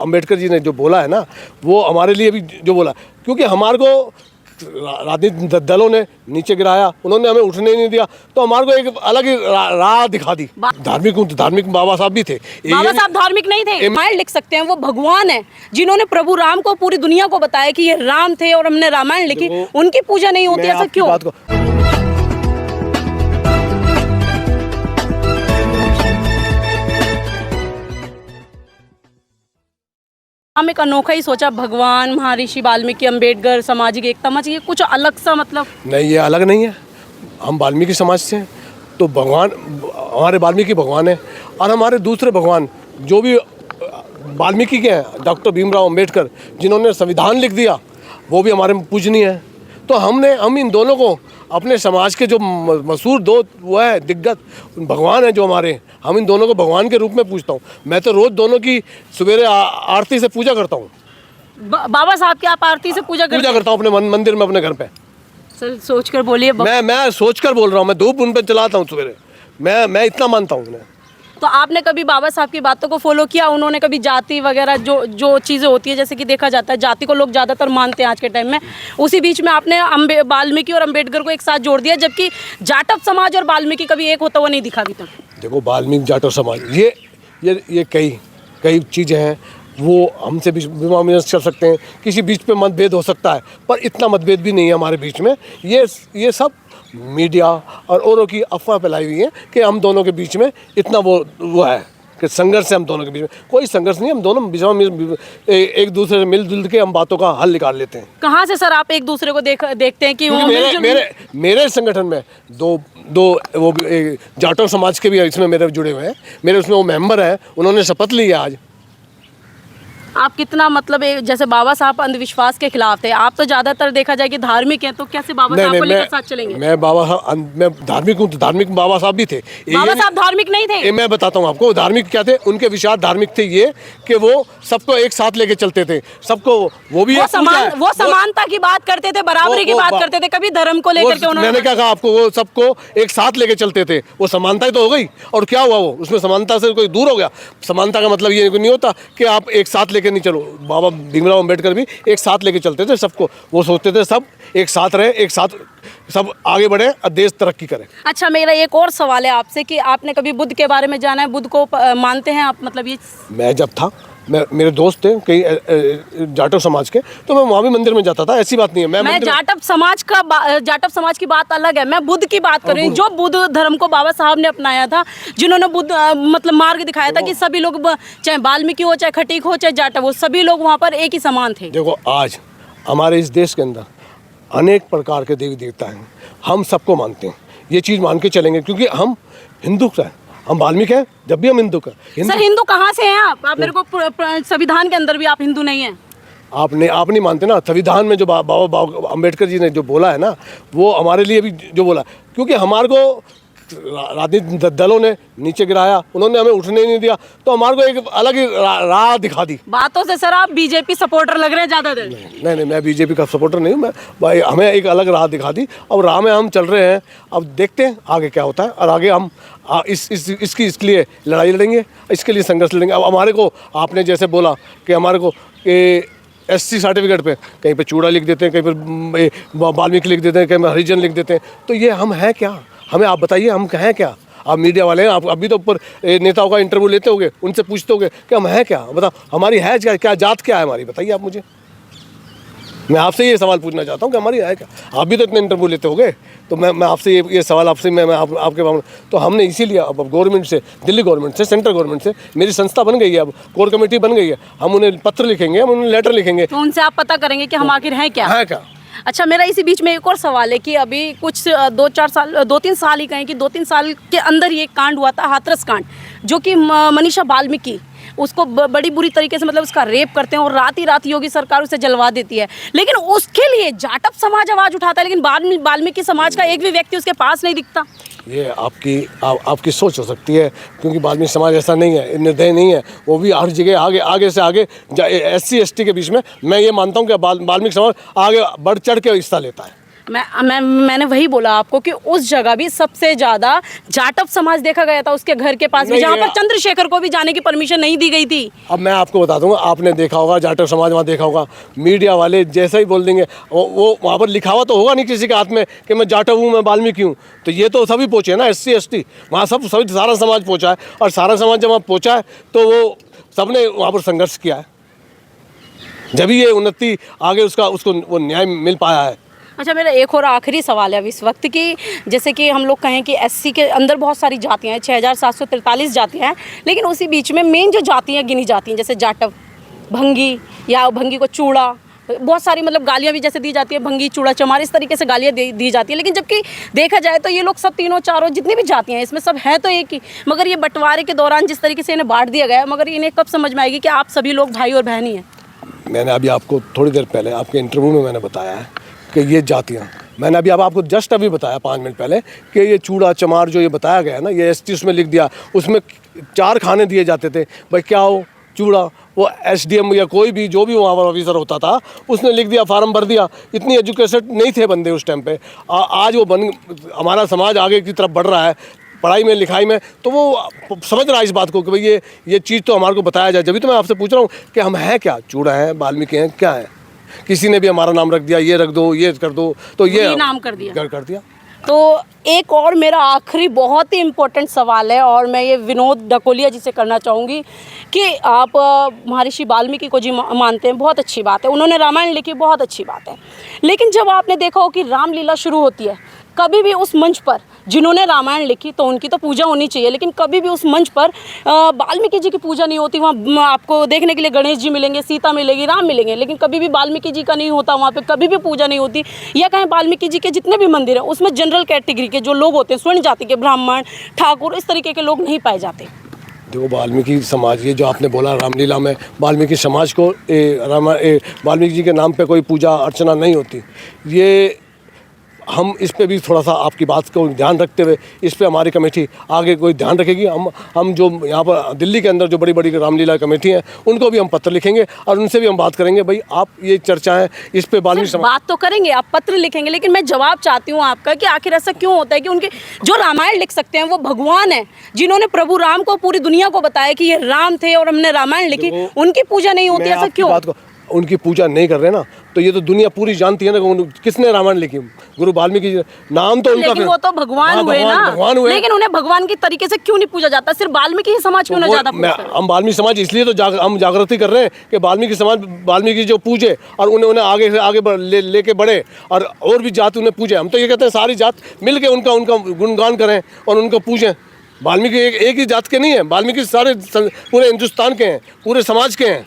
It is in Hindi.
अम्बेडकर जी ने जो बोला है ना, वो हमारे लिए भी जो बोला, क्योंकि हमारे को राजनीतिक दलों ने नीचे गिराया, उन्होंने हमें उठने नहीं दिया, तो हमारे को एक अलग ही राह दिखा दी। धार्मिक बाबा साहब भी थे। बाबा साहब धार्मिक नहीं थे, रामायण लिख सकते हैं, वो भगवान है जिन्होंने प्रभु राम को पूरी दुनिया को बताया कि ये राम थे और हमने रामायण लिखी, उनकी पूजा नहीं होती, ऐसा क्यों? हम एक अनोखा ही सोचा, भगवान, महर्षि वाल्मीकि, अम्बेडकर, सामाजिक एकता चाहिए, कुछ अलग सा मतलब नहीं, ये अलग नहीं है। हम वाल्मीकि समाज से हैं, तो भगवान हमारे वाल्मीकि भगवान है, और हमारे दूसरे भगवान जो भी वाल्मीकि के हैं, डॉक्टर भीमराव अम्बेडकर जिन्होंने संविधान लिख दिया, वो भी हमारे पूजनीय है। तो हम इन दोनों को अपने समाज के जो मशहूर दो वो है दिग्गज भगवान है जो हमारे, हम इन दोनों को भगवान के रूप में पूजता हूँ। मैं तो रोज़ दोनों की सवेरे आरती से पूजा करता हूँ। बाबा साहब की आप आरती से पूजा करता हूँ अपने मंदिर में, अपने घर पे। सर सोच कर बोलिए। मैं सोच कर बोल रहा हूँ, मैं धूप उन पर चलाता हूँ सवेरे, मैं इतना मानता हूँ उन्हें। तो आपने कभी बाबा साहब की बातों को फॉलो किया? उन्होंने कभी जाति वगैरह जो चीज़ें होती है, जैसे कि देखा जाता है जाति को लोग ज़्यादातर मानते हैं आज के टाइम में, उसी बीच में आपने वाल्मीकि और अम्बेडकर को एक साथ जोड़ दिया, जबकि जाटव समाज और वाल्मीकि कभी एक होता हुआ नहीं दिखा अभी तक। देखो, वाल्मीकि जाटव समाज ये कई चीज़ें हैं, वो हमसे भी विमर्श कर सकते हैं, किसी बीच पे मतभेद हो सकता है, पर इतना मतभेद भी नहीं है हमारे बीच में। ये सब मीडिया और औरों की अफवाह फैलाई हुई है कि हम दोनों के बीच में इतना वो है कि संघर्ष है। हम दोनों के बीच में कोई संघर्ष नहीं है, हम दोनों बीच में एक दूसरे से मिलजुल के हम बातों का हल निकाल लेते हैं। कहाँ से सर आप एक दूसरे को देखते हैं कि मेरे संगठन में दो वो जाटव समाज के भी इसमें मेरे जुड़े हुए हैं, मेरे उसमें वो मेंबर हैं, उन्होंने शपथ ली है आज। आप कितना मतलब जैसे बाबा साहब अंधविश्वास के खिलाफ थे, आप तो ज्यादातर देखा जाए कि धार्मिक हैं, तो कैसे बाबा साहब को लेकर साथ चलेंगे? मैं धार्मिक हूँ, तो धार्मिक बाबा साहब भी थे। बाबा साहब धार्मिक नहीं थे? मैं बताता हूँ आपको धार्मिक क्या थे। उनके विचार धार्मिक थे, ये कि वो सबको एक साथ लेके चलते थे, सबको वो समानता की बात करते थे, बराबरी की बात करते थे, कभी धर्म को लेकर के उन्होंने। मैंने क्या कहा आपको, वो सबको एक साथ लेके चलते थे, वो समानता ही तो हो गई। और क्या हुआ, वो उसमें समानता से कोई दूर हो गया? समानता का मतलब ये नहीं होता कि आप एक साथ लेके नहीं चलो। बाबा भीमराव अम्बेडकर भी एक साथ लेके चलते थे सबको, वो सोचते थे सब एक साथ रहे, एक साथ सब आगे बढ़े और देश तरक्की करे। अच्छा, मेरा एक और सवाल है आपसे कि आपने कभी बुद्ध के बारे में जाना है? बुद्ध को मानते हैं आप? मतलब ये मैं जब था, मेरे दोस्त थे कई जाटव समाज के, तो मैं वहाँ भी मंदिर में जाता था, ऐसी बात नहीं है। मैं जाटव समाज की बात अलग है, मैं बुद्ध की बात कर रही हूँ। जो बुद्ध धर्म को बाबा साहब ने अपनाया था, जिन्होंने बुद्ध मतलब मार्ग दिखाया था कि सभी लोग, चाहे वाल्मीकि हो, चाहे खटीक हो, चाहे जाटव हो, सभी लोग वहाँ पर एक ही समान थे। देखो, आज हमारे इस देश के अंदर अनेक प्रकार के देवी देवता हैं, हम सबको मानते हैं, ये चीज़ मान के चलेंगे, क्योंकि हम हिंदू हैं, हम वाल्मीकि हैं, जब भी हम हिंदू का। सर हिंदू कहाँ से हैं आप? मेरे को संविधान के अंदर भी आप हिंदू नहीं हैं। आप नहीं मानते ना। संविधान में जो बाबा अम्बेडकर जी ने जो बोला है ना, वो हमारे लिए भी जो बोला, क्योंकि हमारे को राजनीतिक दलों ने नीचे गिराया, उन्होंने हमें उठने नहीं दिया, तो हमारे को एक अलग ही राह दिखा दी। बातों से सर आप बीजेपी सपोर्टर लग रहे हैं ज़्यादा देर। नहीं, मैं बीजेपी का सपोर्टर नहीं हूँ। मैं भाई, हमें एक अलग राह दिखा दी, और राह में हम चल रहे हैं। अब देखते हैं आगे क्या होता है, और आगे हम इसके लिए लड़ाई लड़ेंगे, इसके लिए संघर्ष लड़ेंगे। अब हमारे को आपने जैसे बोला कि हमारे को SC सर्टिफिकेट पे कहीं पे चूड़ा लिख देते हैं, कहीं पर वाल्मीकि लिख देते हैं, कहीं पर हरिजन लिख देते हैं, तो ये हम हैं क्या? हमें आप बताइए, हम हैं क्या? आप मीडिया वाले हैं, आप अभी तो ऊपर नेताओं का इंटरव्यू लेते होगे, उनसे पूछते होगे कि हम हैं क्या? बताओ, हमारी है क्या जात क्या है हमारी? बताइए आप मुझे। मैं आपसे ये सवाल पूछना चाहता हूँ कि हमारी है क्या? आप भी तो इतने इंटरव्यू लेते होगे, तो मैं आपसे ये सवाल आपसे मैं आपके मामले, तो हमने इसीलिए अब गवर्नमेंट से, दिल्ली गवर्नमेंट से, सेंट्रल गवर्नमेंट से, मेरी संस्था बन गई है, अब कोर कमेटी बन गई है, हम उन्हें पत्र लिखेंगे, हम उन्हें लेटर लिखेंगे, तो उनसे आप पता करेंगे कि हम आखिर हैं क्या? है क्या? अच्छा, मेरा इसी बीच में एक और सवाल है कि अभी कुछ 2-3 साल ही कहें कि 2-3 साल के अंदर ये कांड हुआ था, हाथरस कांड, जो कि मनीषा वाल्मीकि उसको बड़ी बुरी तरीके से मतलब उसका रेप करते हैं, और रात ही रात योगी सरकार उसे जलवा देती है। लेकिन उसके लिए जाटव समाज आवाज़ उठाता है, लेकिन वाल्मीकि समाज का एक भी व्यक्ति उसके पास नहीं दिखता। ये आपकी सोच हो सकती है, क्योंकि वाल्मीकि समाज ऐसा नहीं है, निर्दय नहीं है, वो भी हर जगह आगे से आगे SC ST के बीच में मैं ये मानता हूँ कि वाल्मीकि समाज आगे बढ़ चढ़ के हिस्सा लेता है। मैंने वही बोला आपको कि उस जगह भी सबसे ज़्यादा जाटव समाज देखा गया था उसके घर के पास भी, नहीं, जहाँ पर चंद्रशेखर को भी जाने की परमिशन नहीं दी गई थी। अब मैं आपको बता दूंगा, आपने देखा होगा जाटव समाज वहाँ देखा होगा, मीडिया वाले जैसा ही बोल देंगे वो वहाँ पर लिखा हुआ तो होगा नहीं किसी के हाथ में कि मैं जाटव हूँ, मैं वाल्मीकि हूँ। तो ये तो सभी पहुँचे ना, SC ST वहाँ सभी सारा समाज पहुँचा है, और सारा समाज जब वहाँ पहुँचा है तो वो सबने वहाँ पर संघर्ष किया है, जब ये उन्नति आगे उसको वो न्याय मिल पाया है। अच्छा, मेरा एक और आखिरी सवाल है अब इस वक्त कि जैसे कि हम लोग कहें कि SC के अंदर बहुत सारी जातियाँ हैं, 6743 जातियाँ हैं, लेकिन उसी बीच में मेन जो जातियाँ गिनी जाती हैं जैसे जाटव, भंगी, या भंगी को चूड़ा, बहुत सारी मतलब गालियाँ भी जैसे दी जाती है, भंगी, चूड़ा, चमार, इस तरीके से गालियाँ दी जाती है। लेकिन जबकि देखा जाए तो ये लोग सब तीनों चारों जितनी भी जातियाँ हैं इसमें सब हैं तो एक ही, मगर ये बंटवारे के दौरान जिस तरीके से इन्हें बांट दिया गया है, मगर इन्हें कब समझ में आएगी कि आप सभी लोग भाई और बहन ही हैं। मैंने अभी आपको थोड़ी देर पहले आपके इंटरव्यू में मैंने बताया है कि ये जातियाँ, मैंने अभी आपको जस्ट अभी बताया 5 मिनट पहले कि ये चूड़ा चमार जो ये बताया गया है ना, ये ST उसमें लिख दिया, उसमें 4 खाने दिए जाते थे भाई, क्या हो चूड़ा, वो SDM या कोई भी जो भी वहाँ पर ऑफिसर होता था उसने लिख दिया, फार्म भर दिया। इतनी एजुकेटेड नहीं थे बंदे उस टाइम पे। आज वो हमारा समाज आगे की तरफ बढ़ रहा है पढ़ाई में लिखाई में, तो वो समझ रहा है इस बात को कि भाई ये चीज़ तो हमारे को बताया जाए। जब भी तो मैं आपसे पूछ रहा हूँ कि हम हैं क्या, चूड़ा हैं, वाल्मीकि हैं, क्या है। किसी ने भी हमारा नाम रख दिया, ये रख दो, ये कर दो, तो ये नाम कर दिया कर दिया। तो एक और मेरा आखिरी बहुत ही इम्पोर्टेंट सवाल है, और मैं ये विनोद ढकोलिया जी से करना चाहूँगी कि आप महर्षि वाल्मीकि को जी मानते हैं, बहुत अच्छी बात है, उन्होंने रामायण लिखी, बहुत अच्छी बात है। लेकिन जब आपने देखा हो कि रामलीला शुरू होती है, कभी भी उस मंच पर जिन्होंने रामायण लिखी तो उनकी तो पूजा होनी चाहिए, लेकिन कभी भी उस मंच पर वाल्मीकि जी की पूजा नहीं होती। वहाँ आपको देखने के लिए गणेश जी मिलेंगे, सीता मिलेगी, राम मिलेंगे, लेकिन कभी भी वाल्मीकि जी का नहीं होता, वहाँ पे कभी भी पूजा नहीं होती। या कहें वाल्मीकि जी के जितने भी मंदिर हैं उसमें जनरल कैटेगरी के जो लोग होते हैं, स्वर्ण जाति के, ब्राह्मण, ठाकुर, इस तरीके के लोग नहीं पाए जाते। देखो, वाल्मीकि समाज, ये जो आपने बोला रामलीला में वाल्मीकि समाज को वाल्मीकि जी के नाम पे कोई पूजा अर्चना नहीं होती, ये हम इस पे भी थोड़ा सा आपकी बात को ध्यान रखते हुए इस पे हमारी कमेटी आगे कोई ध्यान रखेगी। हम जो यहाँ पर दिल्ली के अंदर जो बड़ी बड़ी रामलीला कमेटी हैं उनको भी हम पत्र लिखेंगे और उनसे भी हम बात करेंगे, भाई आप ये चर्चाएं इस पे वाल्मीकि समाज बात तो करेंगे, आप पत्र लिखेंगे, लेकिन मैं जवाब चाहती हूँ आपका कि आखिर ऐसा क्यों होता है कि उनके जो रामायण लिख सकते हैं वो भगवान है, जिन्होंने प्रभु राम को पूरी दुनिया को बताया कि ये राम थे और हमने रामायण लिखी, उनकी पूजा नहीं होती, ऐसा क्यों? उनकी पूजा नहीं कर रहे ना, तो ये तो दुनिया पूरी जानती है ना किसने रामायण लिखी, गुरु वाल्मीकि जी, नाम तो उनका, लेकिन वो तो भगवान हुए ना, भगवान हुए, लेकिन उन्हें भगवान की तरीके से क्यों नहीं पूजा जाता? सिर्फ वाल्मीकि ही समाज क्यों ना ज्यादा पूजते हैं? हम वाल्मीकि समाज इसलिए तो हम जागृति कर रहे हैं कि वाल्मीकि समाज वाल्मीकि जो पूजे और उन्हें आगे से आगे लेके बढ़े और भी जात उन्हें पूजे। हम तो ये कहते हैं सारी जात मिल के उनका गुणगान करें और उनको पूजें। वाल्मीकि एक ही जात के नहीं है, वाल्मीकि सारे पूरे हिंदुस्तान के हैं, पूरे समाज के हैं।